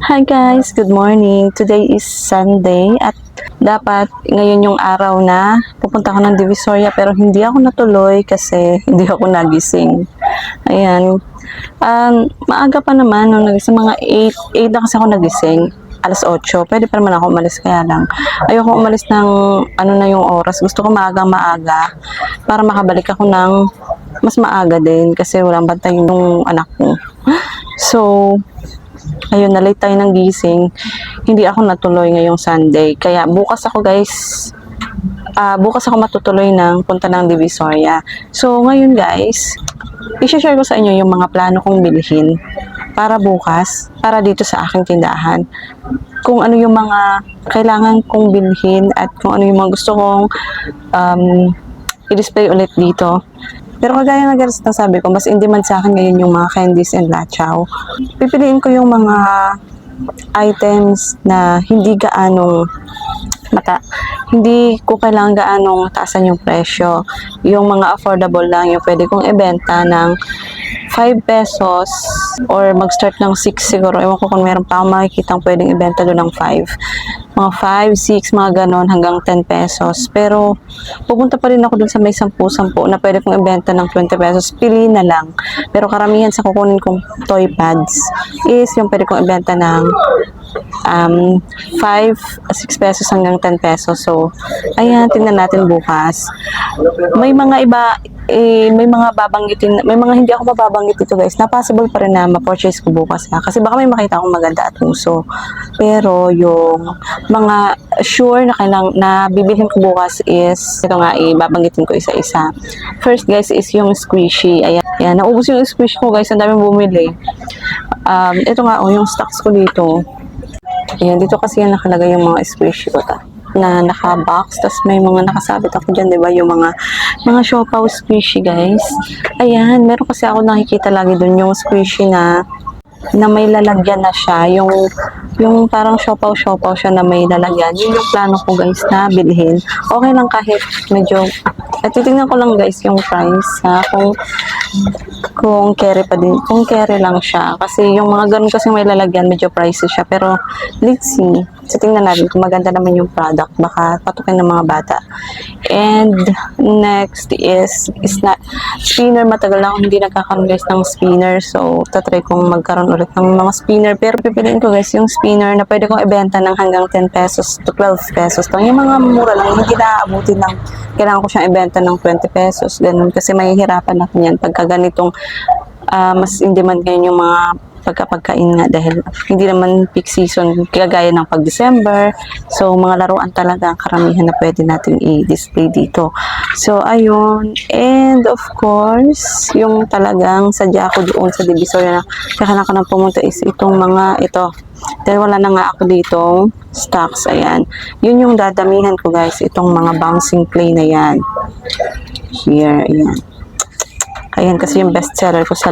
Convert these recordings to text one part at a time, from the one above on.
Hi guys, good morning. Today is Sunday at dapat ngayon yung araw na pupunta ako ng Divisoria pero hindi ako natuloy kasi hindi ako nagising. Ayan. Maaga pa naman nung nagising, mga 8 na kasi ako nagising. Alas 8. Pwede pa naman ako umalis kaya lang. Ayoko umalis ng ano na yung oras. Gusto ko maaga para makabalik ako ng mas maaga din kasi walang bantay yung anak ko. So, ayun, na-late tayo ng gising. Hindi ako natuloy ngayong Sunday. Kaya bukas ako guys, bukas ako matutuloy ng punta ng Divisoria. So, ngayon guys, i-share ko sa inyo yung mga plano kong bilhin para bukas, para dito sa aking tindahan. Kung ano yung mga kailangan kong bilhin at kung ano yung mga gusto kong i-display ulit dito. Pero kagaya nga guys, nasabi ko, mas in demand sa akin ngayon yung mga candies and lachaw. Pipiliin ko yung mga items na hindi ko kailangan gaanong taasan yung presyo. Yung mga affordable lang, yung pwede kong ibenta ng 5 pesos or mag-start ng 6 siguro. Ewan ko kung meron pa akong makikitang pwedeng ibenta doon ng 5. Mga 5, 6, mga ganon hanggang 10 pesos. Pero pupunta pa rin ako doon sa may 10 na pwede kong ibenta ng 20 pesos. Pili na lang. Pero karamihan sa kukunin kong toy pads is yung pwede kong ibenta ng 5, 6 pesos hanggang 10 pesos. So, ayan, tingnan natin bukas. May mga iba, may mga babanggitin, may mga hindi ako mababanggit ito guys, na possible pa rin na ma-purchase ko bukas ha. Kasi baka may makita akong maganda at uso. Pero yung mga sure na na bibilhin ko bukas is, ito nga, babanggitin ko isa-isa. First guys is yung squishy. Ayan, naubos yung squishy ko guys, ang daming bumili. Ito nga, yung stocks ko dito. Ayan, dito kasi yan nakalagay yung mga squishy ko na naka-box, tapos may mga nakasabit ako dyan, di ba? Yung mga siopaw squishy, guys. Ayan, meron kasi ako nakikita lagi dun yung squishy na may lalagyan na siya, yung parang siopaw siya na may lalagyan. Yun yung plano ko, guys, na bilhin. Okay lang kahit medyo, at titingnan ko lang, guys, yung price, ha? Kung carry pa din, kung carry lang siya. Kasi yung mga ganun kasi may lalagyan, medyo pricey siya. Pero, let's see. So, tingnan natin kung maganda naman yung product. Baka patukin ng mga bata. And, next is na spinner. Matagal na akong hindi nagkakaroon guys ng spinner. So, tatry kong magkaroon ulit ng mga spinner. Pero, pipiliin ko guys yung spinner na pwede kong ibenta ng hanggang 10 pesos to 12 pesos. Yung mga mura lang, hindi naaabutin lang. Kailangan ko siyang ibenta ng 20 pesos. Ganun. Kasi mahihirapan ako niyan pagka ganitong mas in demand ngayon yung mga pagkain nga dahil hindi naman peak season kagaya ng pag-December. So, mga laruan talaga ang karamihan na pwede natin i-display dito. So, ayun. And, of course, yung talagang sadya ako doon sa Divisoria na kailangan ko nang pumunta is itong mga ito. Dahil wala na nga ako dito stocks. Ayan. Yun yung dadamihan ko guys. Itong mga bouncing clay na yan. Here. Ayan. Ayan kasi yung best seller ko sa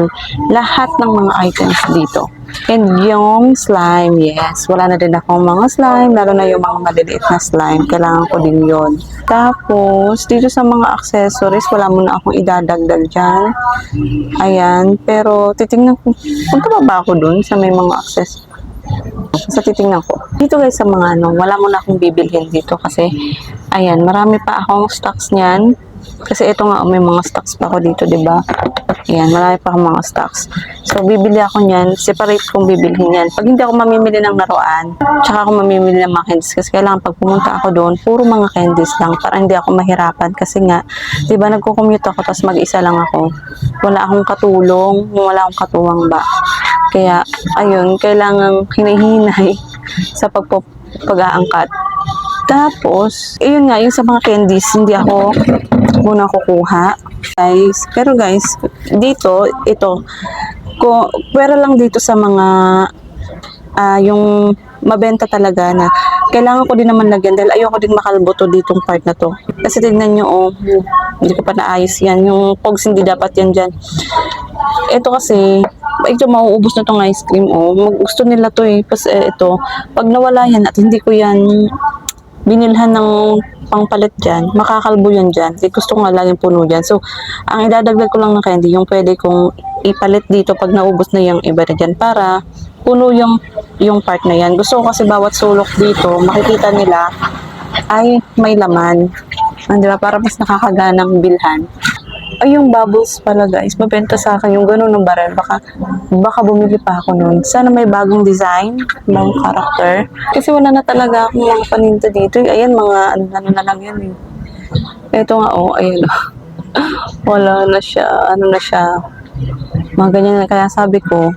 lahat ng mga items dito. And yung slime, yes. Wala na din akong mga slime, lalo na yung mga maliliit na slime. Kailangan ko din yon. Tapos, dito sa mga accessories, wala muna akong idadagdag dyan. Ayan. Pero, titingnan ko. Punta ba ako dun sa may mga accessories? Sa titingnan ko. Dito guys sa mga wala muna akong bibilhin dito kasi, ayan, marami pa akong stocks niyan. Kasi ito nga, may mga stocks pa ako dito, diba? Ayan, marami pa akong mga stocks. So, bibili ako niyan. Separate kong bibilhin yan. Pag hindi ako mamimili ng laruan, tsaka ako mamimili ng mga candies. Kasi kailangan pag pumunta ako doon, puro mga candies lang. Para hindi ako mahirapan. Kasi nga, diba, nagko-commute ako, tapos mag-isa lang ako. Wala akong katulong, wala akong katuwang ba. Kaya, ayun, kailangang hinihinay sa pag-aangkat. Tapos, ayun nga, yung sa mga candies, hindi ako muna kukuha. Guys, pero guys, dito, ito, pwera lang dito sa mga, yung mabenta talaga na kailangan ko din naman lagyan dahil ayoko din makalboto ditong part na to. Kasi tignan nyo, hindi ko pa naayos yan. Yung pogs hindi dapat yan dyan. Ito kasi, ito mauubos na tong ice cream, gusto nila to ito, pag nawala yan at hindi ko yan binilhan ng pangpalit dyan, makakalbo yan dyan. Gusto ko nga laging puno dyan. So, ang idadagdag ko lang ng candy, yung pwede kong ipalit dito pag naubos na yung iba na dyan para puno yung yung part na yan. Gusto ko kasi bawat sulok dito, makikita nila ay may laman. Di ba? Para mas nakakaganang bilhan. Ay, yung bubbles pala guys, mabenta sa akin yung ganun ng barel. Baka bumili pa ako nun. Sana may bagong design, bagong character. Kasi wala na talaga akong mga paninda dito. Ayan, mga ano na lang yan eh. Ito nga, oh, ayan. Wala na siya, ano na siya. Mga ganyan na. Kaya sabi ko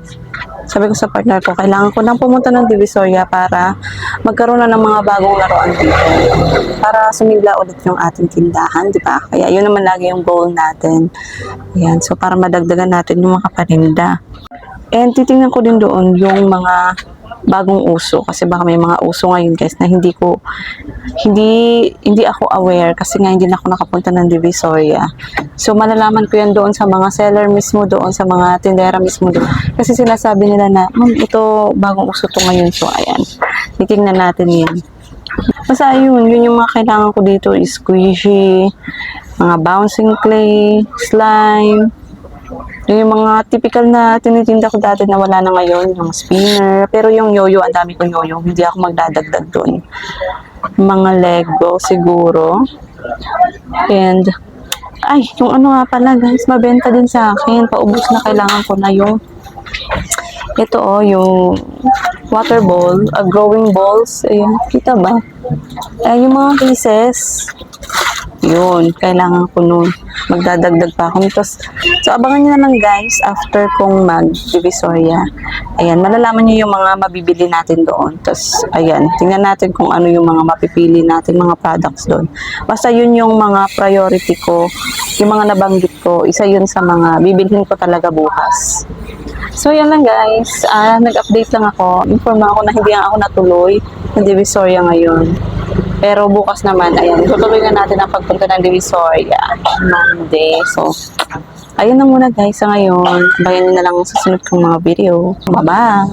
sa partner ko, kailangan ko nang pumunta ng Divisoria para magkaroon na ng mga bagong laruan dito. Para sumigla ulit yung ating tindahan, di ba? Kaya yun naman lagi yung goal natin. Ayan, so para madagdagan natin yung mga paninda. And titingnan ko din doon yung mga bagong uso kasi baka may mga uso ngayon guys na hindi ako aware kasi nga hindi na ako nakapunta ng Divisoria. So malalaman ko yan doon sa mga seller mismo doon, sa mga tindera mismo doon. Kasi sinasabi nila na, ito bagong uso to ngayon. So ayan, titingnan natin yan. Basta yun yung mga kailangan ko dito is squishy, mga bouncing clay, slime. Yung mga typical na tinitinda ko dati na wala na ngayon, yung spinner. Pero yung yoyo, ang dami kong yoyo. Hindi ako magdadagdag doon. Mga Lego siguro. And, ay, yung ano nga pala guys, mabenta din sa akin. Paubos na, kailangan ko na yung ito oh, yung water ball, growing balls. Ayun, kita ba? Ay, yung mga pieces. Yun, kailangan ko nun. Magdadagdag pa ako. So, abangan nyo na lang guys, after kong mag-Divisoria. Ayan, malalaman nyo yung mga mabibili natin doon. Tapos, ayan, tingnan natin kung ano yung mga mapipili natin, mga products doon. Basta yun yung mga priority ko, yung mga nabanggit ko, isa yun sa mga bibilhin ko talaga bukas. So, yan lang guys. Nag-update lang ako. Inform ako na hindi ako natuloy ng Divisoria ngayon. Pero bukas naman, ayan, tutuloy na natin ang pagpunta ng Divisoria Monday. So, ayun na muna guys sa ngayon. Bayan nyo na lang sa susunod kong mga video. Bye-bye!